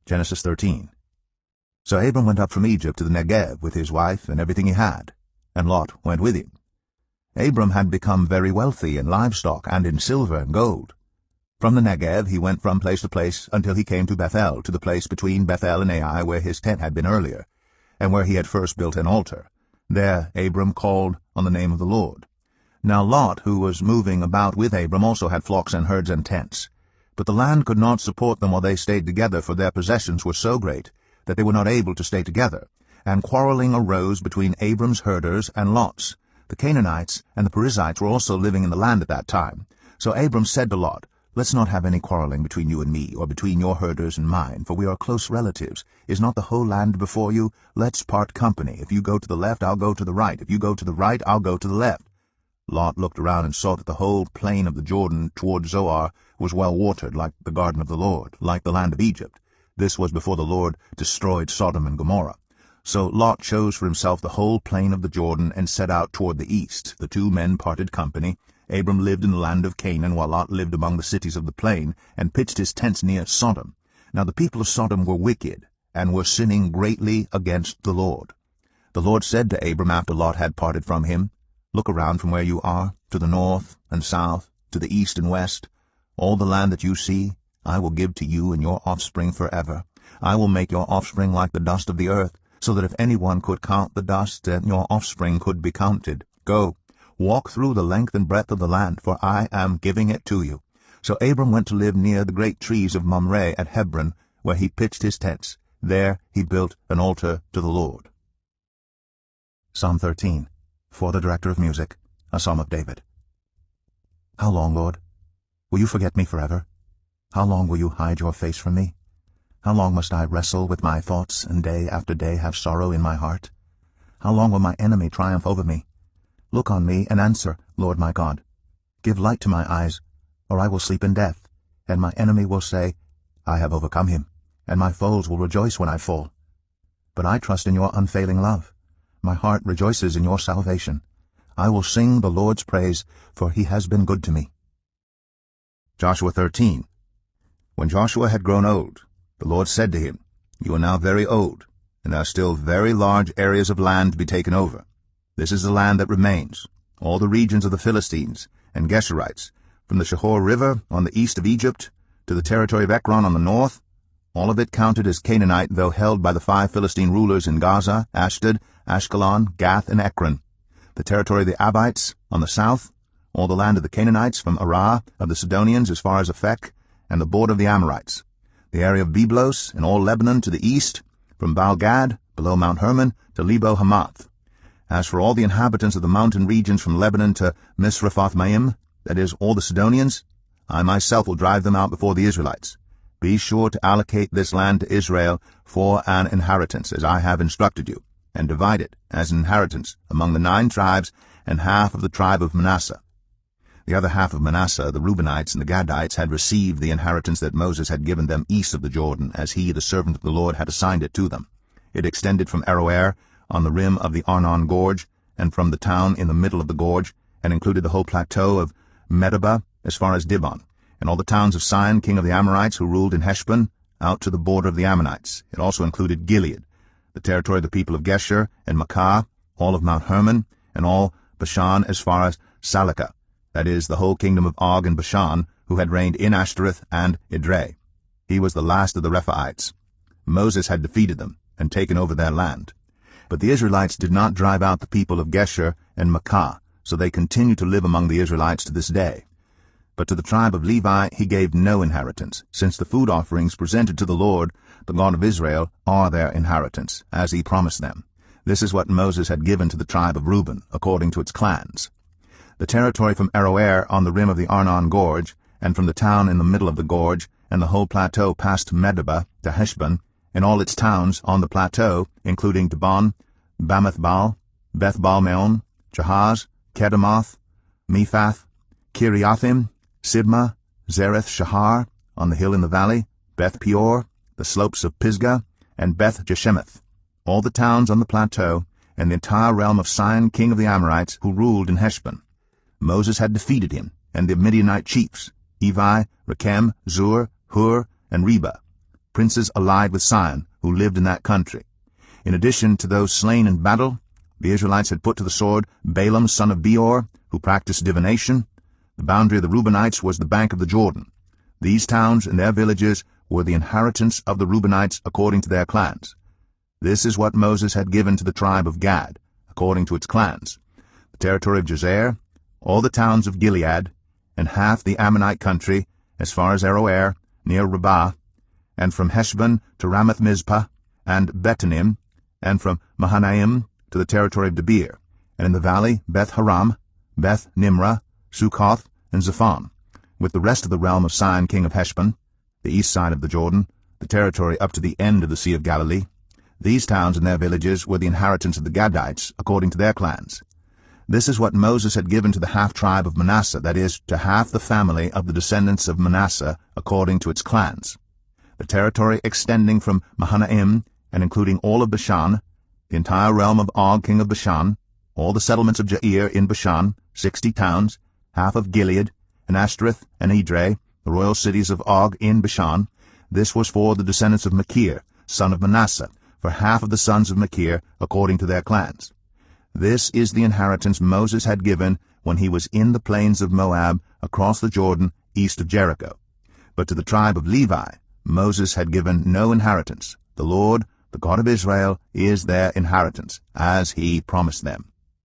Genesis 13. So Abram went up from Egypt to the Negev with his wife and everything he had, and Lot went with him. Abram had become very wealthy in livestock and in silver and gold. From the Negev he went from place to place until he came to Bethel, to the place between Bethel and Ai where his tent had been earlier, and where he had first built an altar. There Abram called on the name of the Lord. Now Lot, who was moving about with Abram, also had flocks and herds and tents. But the land could not support them while they stayed together, for their possessions were so great that they were not able to stay together. And quarreling arose between Abram's herders and Lot's. The Canaanites and the Perizzites were also living in the land at that time. So Abram said to Lot, "Let's not have any quarreling between you and me, or between your herders and mine, for we are close relatives. Is not the whole land before you? Let's part company. If you go to the left, I'll go to the right. If you go to the right, I'll go to the left." Lot looked around and saw that the whole plain of the Jordan toward Zoar was well watered, like the garden of the Lord, like the land of Egypt. This was before the Lord destroyed Sodom and Gomorrah. So Lot chose for himself the whole plain of the Jordan and set out toward the east. The two men parted company. Abram lived in the land of Canaan, while Lot lived among the cities of the plain, and pitched his tents near Sodom. Now the people of Sodom were wicked, and were sinning greatly against the Lord. The Lord said to Abram after Lot had parted from him, "Look around from where you are, to the north and south, to the east and west. All the land that you see, I will give to you and your offspring forever. I will make your offspring like the dust of the earth, so that if anyone could count the dust, then your offspring could be counted. Go, walk through the length and breadth of the land, for I am giving it to you." So Abram went to live near the great trees of Mamre at Hebron, where he pitched his tents. There he built an altar to the Lord. Psalm 13. For the director of music, a psalm of David. How long, Lord? Will you forget me forever? How long will you hide your face from me? How long must I wrestle with my thoughts, and day after day have sorrow in my heart? How long will my enemy triumph over me? Look on me and answer, Lord my God. Give light to my eyes, or I will sleep in death, and my enemy will say, I have overcome him, and my foes will rejoice when I fall. But I trust in your unfailing love. My heart rejoices in your salvation. I will sing the Lord's praise, for he has been good to me. Joshua 13. When Joshua had grown old, the Lord said to him, You are now very old, and there are still very large areas of land to be taken over. This is the land that remains, all the regions of the Philistines and Geshurites, from the Shihor River on the east of Egypt to the territory of Ekron on the north, all of it counted as Canaanite, though held by the 5 Philistine rulers in Gaza, Ashdod, Ashkelon, Gath, and Ekron. The territory of the Abites on the south, all the land of the Canaanites from Arah of the Sidonians as far as Aphek, and the border of the Amorites. The area of Byblos and all Lebanon to the east, from Baal-Gad, below Mount Hermon, to Lebo-Hamath. As for all the inhabitants of the mountain regions from Lebanon to Misrephoth-Maim, that is, all the Sidonians, I myself will drive them out before the Israelites. Be sure to allocate this land to Israel for an inheritance, as I have instructed you, and divide it as an inheritance among the 9 tribes and half of the tribe of Manasseh. The other half of Manasseh, the Reubenites and the Gadites, had received the inheritance that Moses had given them east of the Jordan, as he, the servant of the Lord, had assigned it to them. It extended from Aroer on the rim of the Arnon Gorge, and from the town in the middle of the gorge, and included the whole plateau of Medeba as far as Dibon, and all the towns of Sihon, king of the Amorites, who ruled in Heshbon, out to the border of the Ammonites. It also included Gilead, the territory of the people of Geshur and Maacah, all of Mount Hermon, and all Bashan as far as Salekah, that is, the whole kingdom of Og and Bashan, who had reigned in Ashtoreth and Edrei. He was the last of the Rephaites. Moses had defeated them and taken over their land. But the Israelites did not drive out the people of Geshur and Maacah, so they continue to live among the Israelites to this day. But to the tribe of Levi he gave no inheritance, since the food offerings presented to the Lord, the God of Israel, are their inheritance, as he promised them. This is what Moses had given to the tribe of Reuben, according to its clans. The territory from Aroer on the rim of the Arnon Gorge, and from the town in the middle of the gorge, and the whole plateau past Medeba to Heshbon, and all its towns on the plateau, including Dibon, Bamath-baal, Beth-baal-meon, Jahaz, Kedemoth, Mephath, Kiriathim, Sibmah, Zareth-Shahar, on the hill in the valley, Beth-peor, the slopes of Pisgah, and Beth-Jeshemeth, all the towns on the plateau, and the entire realm of Sihon, king of the Amorites, who ruled in Heshbon. Moses had defeated him, and the Midianite chiefs, Evi, Rechem, Zur, Hur, and Reba. princes allied with Sihon, who lived in that country. In addition to those slain in battle, the Israelites had put to the sword Balaam son of Beor, who practiced divination. The boundary of the Reubenites was the bank of the Jordan. These towns and their villages were the inheritance of the Reubenites according to their clans. This is what Moses had given to the tribe of Gad, according to its clans: the territory of Jazer, all the towns of Gilead, and half the Ammonite country, as far as Aroer, near Rabbah, and from Heshbon to Ramath-Mizpah, and Betanim, and from Mahanaim to the territory of Debir, and in the valley Beth-Haram, Beth-Nimrah, Succoth, and Zephon, with the rest of the realm of Sihon king of Heshbon, the east side of the Jordan, the territory up to the end of the Sea of Galilee. These towns and their villages were the inheritance of the Gadites, according to their clans. This is what Moses had given to the half-tribe of Manasseh, that is, to half the family of the descendants of Manasseh, according to its clans. The territory extending from Mahanaim, and including all of Bashan, the entire realm of Og king of Bashan, all the settlements of Jair in Bashan, 60 towns, half of Gilead, and Ashtoreth and Edrei, the royal cities of Og in Bashan. This was for the descendants of Machir, son of Manasseh, for half of the sons of Machir, according to their clans. This is the inheritance Moses had given when he was in the plains of Moab, across the Jordan, east of Jericho. But to the tribe of Levi, Moses had given no inheritance. The Lord, the God of Israel, is their inheritance, as he promised them.